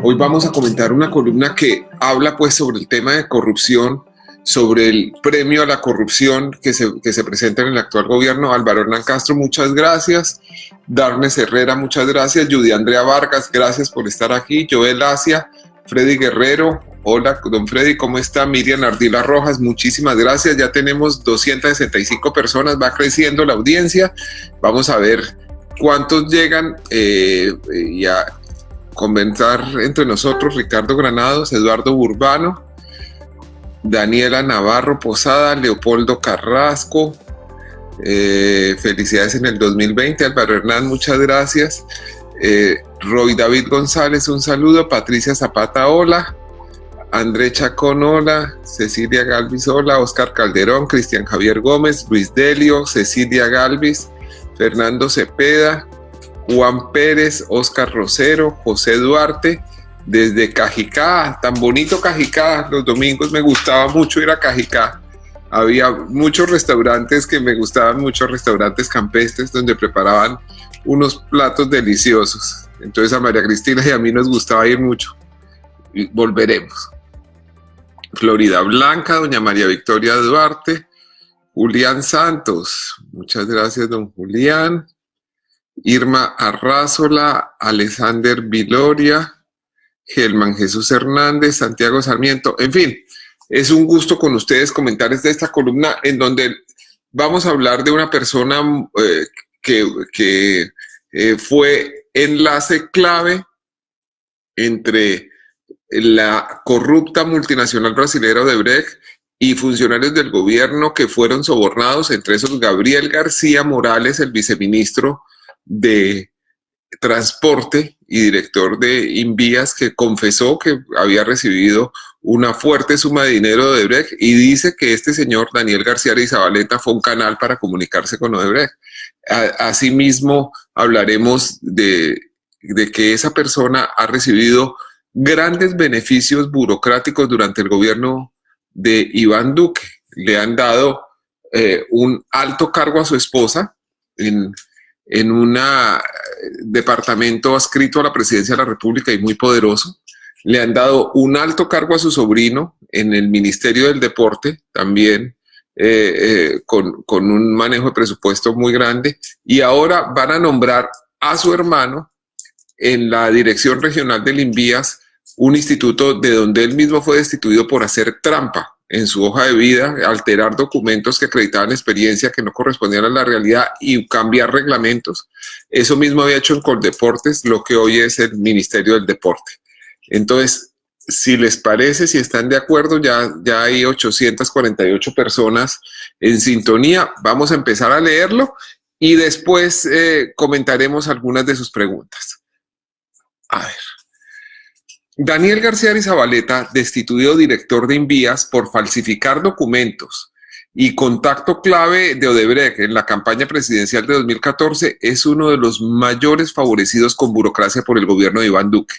Hoy vamos a comentar una columna que habla pues sobre el tema de corrupción, sobre el premio a la corrupción que se presenta en el actual gobierno. Álvaro Hernán Castro, muchas gracias. Darnes Herrera, muchas gracias. Judy Andrea Vargas, gracias por estar aquí. Joel Asia, Freddy Guerrero, hola, don Freddy, ¿cómo está? Miriam Ardila Rojas, muchísimas gracias. Ya tenemos 265 personas, va creciendo la audiencia. Vamos a ver cuántos llegan y a conversar entre nosotros. Ricardo Granados, Eduardo Burbano, Daniela Navarro Posada, Leopoldo Carrasco, felicidades en el 2020. Álvaro Hernán, muchas gracias. Roy David González, un saludo. Patricia Zapata, hola. André Chacón, hola. Cecilia Galvis, hola. Oscar Calderón, Cristian Javier Gómez, Luis Delio, Cecilia Galvis, Fernando Cepeda, Juan Pérez, Oscar Rosero, José Duarte, desde Cajicá, tan bonito Cajicá. Los domingos me gustaba mucho ir a Cajicá. Había muchos restaurantes que me gustaban, muchos restaurantes campestres donde preparaban unos platos deliciosos. Entonces a María Cristina y a mí nos gustaba ir mucho. Y volveremos. Florida Blanca, doña María Victoria Duarte, Julián Santos, muchas gracias, don Julián. Irma Arrázola, Alexander Viloria, Gelman Jesús Hernández, Santiago Sarmiento, en fin, es un gusto con ustedes comentar esta columna en donde vamos a hablar de una persona que fue enlace clave entre la corrupta multinacional brasilera Odebrecht y funcionarios del gobierno que fueron sobornados, entre esos Gabriel García Morales, el viceministro de Transporte y director de Invías, que confesó que había recibido una fuerte suma de dinero de Odebrecht y dice que este señor Daniel García Zabaleta fue un canal para comunicarse con Odebrecht. Asimismo, hablaremos de que esa persona ha recibido grandes beneficios burocráticos durante el gobierno de Iván Duque. Le han dado un alto cargo a su esposa en un departamento adscrito a la presidencia de la República y muy poderoso. Le han dado un alto cargo a su sobrino en el Ministerio del Deporte, también con un manejo de presupuesto muy grande, y ahora van a nombrar a su hermano en la Dirección Regional del Invías, un instituto de donde él mismo fue destituido por hacer trampa en su hoja de vida, alterar documentos que acreditaban experiencia que no correspondían a la realidad y cambiar reglamentos. Eso mismo había hecho en Coldeportes, lo que hoy es el Ministerio del Deporte. Entonces, si les parece, si están de acuerdo, ya hay 848 personas en sintonía. Vamos a empezar a leerlo y después comentaremos algunas de sus preguntas. A ver. Daniel García Zabaleta, destituido director de Invías por falsificar documentos y contacto clave de Odebrecht en la campaña presidencial de 2014, es uno de los mayores favorecidos con burocracia por el gobierno de Iván Duque.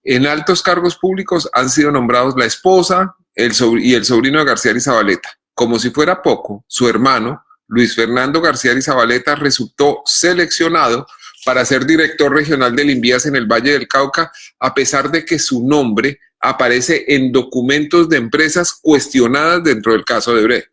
En altos cargos públicos han sido nombrados la esposa y el sobrino de García Zabaleta. Como si fuera poco, su hermano, Luis Fernando García Zabaleta, resultó seleccionado para ser director regional del Invías en el Valle del Cauca, a pesar de que su nombre aparece en documentos de empresas cuestionadas dentro del caso de Odebrecht.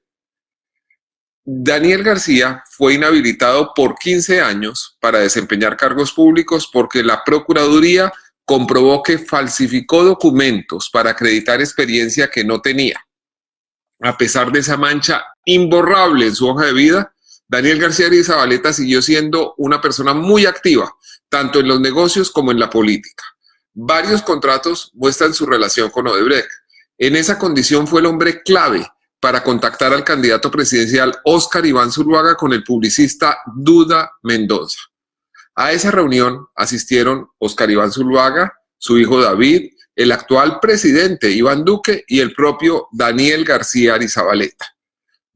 Daniel García fue inhabilitado por 15 años para desempeñar cargos públicos porque la Procuraduría comprobó que falsificó documentos para acreditar experiencia que no tenía. A pesar de esa mancha imborrable en su hoja de vida, Daniel García Zabaleta siguió siendo una persona muy activa, tanto en los negocios como en la política. Varios contratos muestran su relación con Odebrecht. En esa condición fue el hombre clave para contactar al candidato presidencial Óscar Iván Zuluaga con el publicista Duda Mendoza. A esa reunión asistieron Óscar Iván Zuluaga, su hijo David, el actual presidente Iván Duque y el propio Daniel García Zabaleta.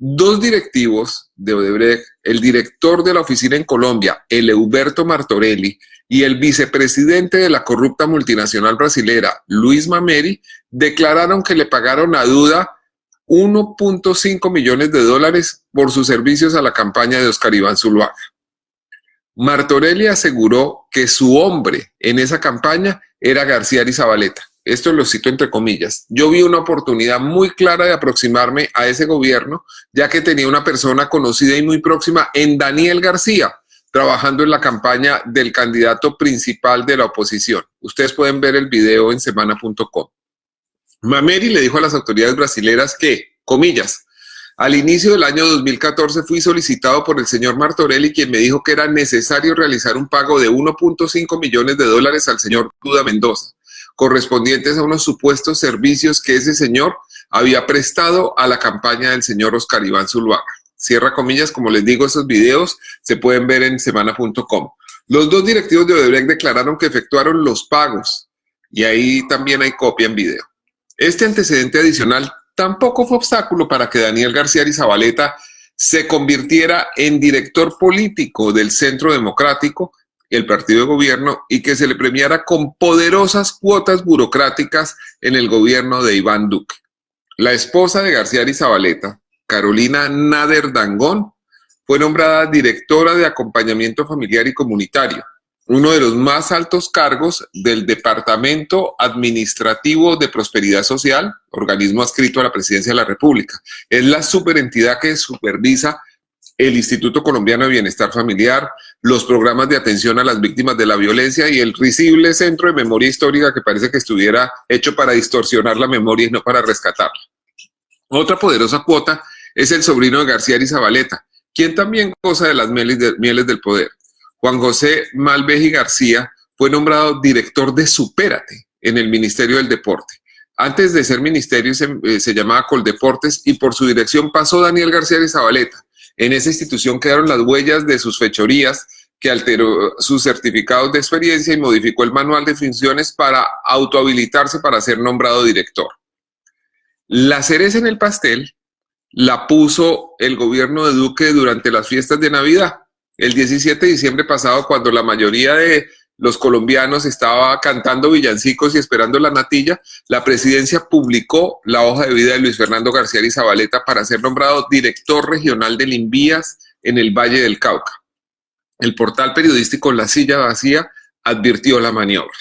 Dos directivos de Odebrecht, el director de la oficina en Colombia, Eleuberto Martorelli, y el vicepresidente de la corrupta multinacional brasilera, Luis Mameri, declararon que le pagaron a Duda $1.5 millones por sus servicios a la campaña de Óscar Iván Zuluaga. Martorelli aseguró que su hombre en esa campaña era García Arizabaleta. Esto lo cito entre comillas. Yo vi una oportunidad muy clara de aproximarme a ese gobierno, ya que tenía una persona conocida y muy próxima en Daniel García, trabajando en la campaña del candidato principal de la oposición. Ustedes pueden ver el video en semana.com. Mameri le dijo a las autoridades brasileras que, comillas, al inicio del año 2014 fui solicitado por el señor Martorelli, quien me dijo que era necesario realizar un pago de 1.5 millones de dólares al señor Duda Mendoza, correspondientes a unos supuestos servicios que ese señor había prestado a la campaña del señor Oscar Iván Zuluaga. Cierra comillas, como les digo, esos videos se pueden ver en semana.com. Los dos directivos de Odebrecht declararon que efectuaron los pagos y ahí también hay copia en video. Este antecedente adicional tampoco fue obstáculo para que Daniel García Arizabaleta se convirtiera en director político del Centro Democrático, el partido de gobierno, y que se le premiara con poderosas cuotas burocráticas en el gobierno de Iván Duque. La esposa de García Arizabaleta, Carolina Nader Dangond, fue nombrada directora de acompañamiento familiar y comunitario, uno de los más altos cargos del Departamento Administrativo de Prosperidad Social, organismo adscrito a la Presidencia de la República. Es la superentidad que supervisa el Instituto Colombiano de Bienestar Familiar, los programas de atención a las víctimas de la violencia y el risible Centro de Memoria Histórica que parece que estuviera hecho para distorsionar la memoria y no para rescatarla. Otra poderosa cuota es el sobrino de García Arizabaleta, quien también goza de las mieles del poder. Juan José Malveji García fue nombrado director de Supérate en el Ministerio del Deporte. Antes de ser ministerio se llamaba Coldeportes y por su dirección pasó Daniel García Arizabaleta. En esa institución quedaron las huellas de sus fechorías, que alteró sus certificados de experiencia y modificó el manual de funciones para autohabilitarse para ser nombrado director. La cereza en el pastel la puso el gobierno de Duque durante las fiestas de Navidad. El 17 de diciembre pasado, cuando la mayoría de los colombianos estaba cantando villancicos y esperando la natilla, la presidencia publicó la hoja de vida de Luis Fernando García Arizabaleta para ser nombrado director regional del Invías en el Valle del Cauca. El portal periodístico La Silla Vacía advirtió la maniobra.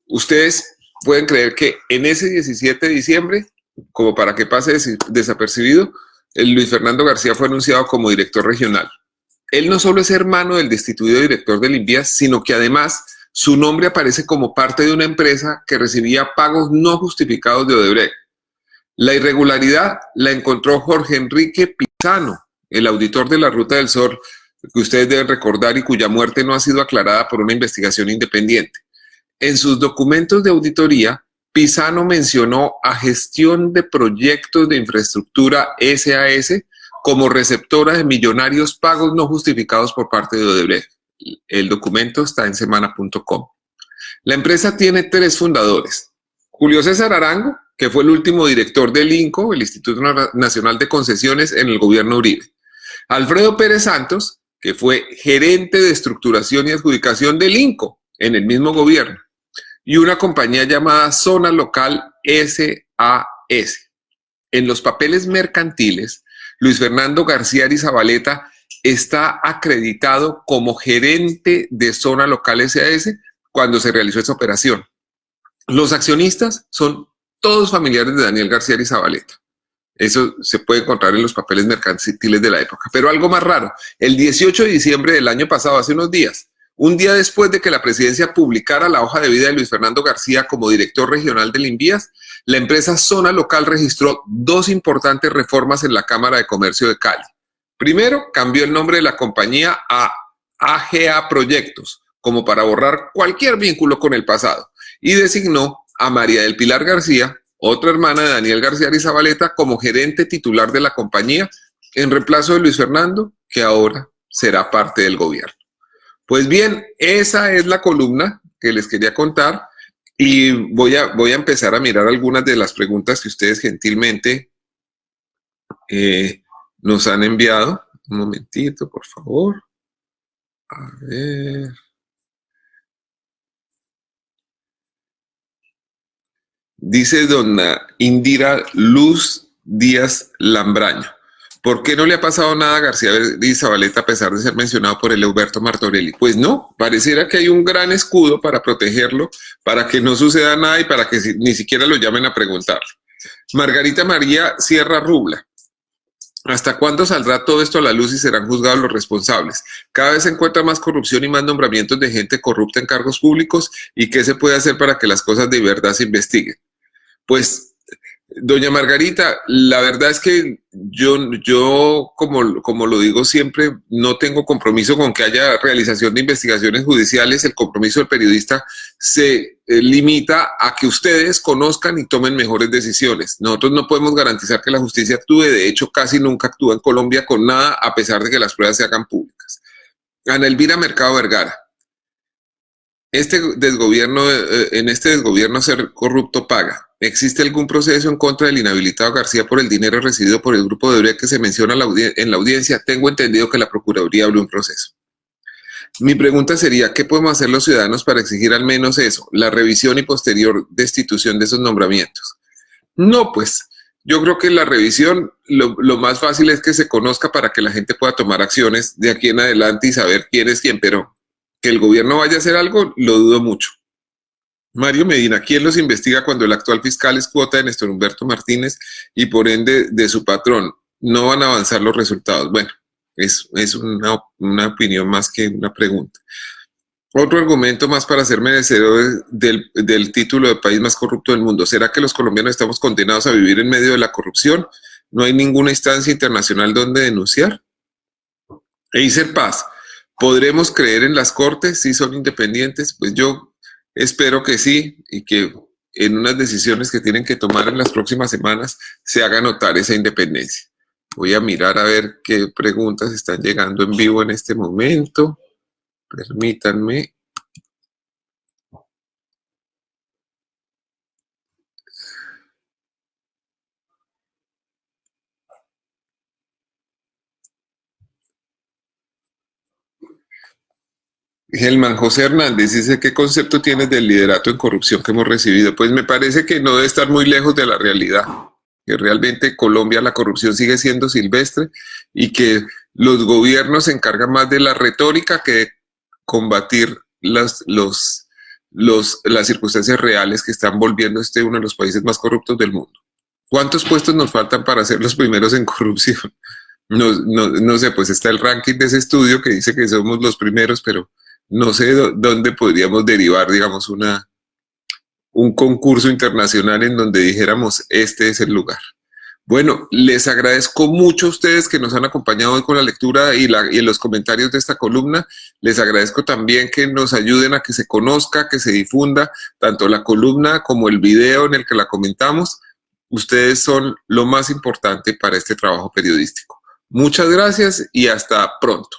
Ustedes pueden creer que en ese 17 de diciembre, como para que pase desapercibido, el Luis Fernando García fue anunciado como director regional. Él no solo es hermano del destituido director del Invías, sino que además su nombre aparece como parte de una empresa que recibía pagos no justificados de Odebrecht. La irregularidad la encontró Jorge Enrique Pizano, el auditor de la Ruta del Sol, que ustedes deben recordar y cuya muerte no ha sido aclarada por una investigación independiente. En sus documentos de auditoría, Pizano mencionó a Gestión de Proyectos de Infraestructura SAS como receptora de millonarios pagos no justificados por parte de Odebrecht. El documento está en semana.com. La empresa tiene 3 fundadores. Julio César Arango, que fue el último director del INCO, el Instituto Nacional de Concesiones, en el gobierno Uribe. Alfredo Pérez Santos, que fue gerente de estructuración y adjudicación del INCO en el mismo gobierno. Y una compañía llamada Zona Local SAS. En los papeles mercantiles, Luis Fernando García Arizabaleta está acreditado como gerente de Zona Local SAS cuando se realizó esa operación. Los accionistas son todos familiares de Daniel García Arizabaleta. Eso se puede encontrar en los papeles mercantiles de la época. Pero algo más raro, el 18 de diciembre del año pasado, hace unos días, un día después de que la presidencia publicara la hoja de vida de Luis Fernando García como director regional del Invías, la empresa Zona Local registró 2 importantes reformas en la Cámara de Comercio de Cali. Primero, cambió el nombre de la compañía a AGA Proyectos, como para borrar cualquier vínculo con el pasado, y designó a María del Pilar García, otra hermana de Daniel García Arizabaleta, como gerente titular de la compañía, en reemplazo de Luis Fernando, que ahora será parte del gobierno. Pues bien, esa es la columna que les quería contar y voy a empezar a mirar algunas de las preguntas que ustedes gentilmente nos han enviado. Un momentito, por favor. A ver. Dice dona Indira Luz Díaz Lambraño. ¿Por qué no le ha pasado nada a García Zabaleta a pesar de ser mencionado por el Huberto Martorelli? Pues no, pareciera que hay un gran escudo para protegerlo, para que no suceda nada y para que ni siquiera lo llamen a preguntarle. Margarita María Sierra Rubla. ¿Hasta cuándo saldrá todo esto a la luz y serán juzgados los responsables? Cada vez se encuentra más corrupción y más nombramientos de gente corrupta en cargos públicos. ¿Y qué se puede hacer para que las cosas de verdad se investiguen? Pues, doña Margarita, la verdad es que yo como lo digo siempre, no tengo compromiso con que haya realización de investigaciones judiciales. El compromiso del periodista se limita a que ustedes conozcan y tomen mejores decisiones. Nosotros no podemos garantizar que la justicia actúe. De hecho, casi nunca actúa en Colombia con nada, a pesar de que las pruebas se hagan públicas. Ana Elvira Mercado Vergara. En este desgobierno ser corrupto paga. ¿Existe algún proceso en contra del inhabilitado García por el dinero recibido por el grupo de Brecht que se menciona en la audiencia? Tengo entendido que la Procuraduría abrió un proceso. Mi pregunta sería, ¿qué podemos hacer los ciudadanos para exigir al menos eso, la revisión y posterior destitución de esos nombramientos? No, pues yo creo que la revisión, lo más fácil es que se conozca para que la gente pueda tomar acciones de aquí en adelante y saber quién es quién, pero que el gobierno vaya a hacer algo, lo dudo mucho. Mario Medina, ¿quién los investiga cuando el actual fiscal es cuota de Néstor Humberto Martínez y por ende de su patrón? No van a avanzar los resultados. Bueno, es una opinión más que una pregunta. Otro argumento más para ser merecedor del título de país más corrupto del mundo. ¿Será que los colombianos estamos condenados a vivir en medio de la corrupción? ¿No hay ninguna instancia internacional donde denunciar? Eiser Paz, ¿podremos creer en las cortes si son independientes? Pues yo espero que sí, y que en unas decisiones que tienen que tomar en las próximas semanas se haga notar esa independencia. Voy a mirar a ver qué preguntas están llegando en vivo en este momento. Permítanme. Gelman José Hernández dice, ¿qué concepto tienes del liderato en corrupción que hemos recibido? Pues me parece que no debe estar muy lejos de la realidad, que realmente Colombia la corrupción sigue siendo silvestre y que los gobiernos se encargan más de la retórica que de combatir las circunstancias reales que están volviendo uno de los países más corruptos del mundo. ¿Cuántos puestos nos faltan para ser los primeros en corrupción? No sé, pues está el ranking de ese estudio que dice que somos los primeros, pero no sé dónde podríamos derivar, digamos, un concurso internacional en donde dijéramos, este es el lugar. Bueno, les agradezco mucho a ustedes que nos han acompañado hoy con la lectura y en los comentarios de esta columna. Les agradezco también que nos ayuden a que se conozca, que se difunda tanto la columna como el video en el que la comentamos. Ustedes son lo más importante para este trabajo periodístico. Muchas gracias y hasta pronto.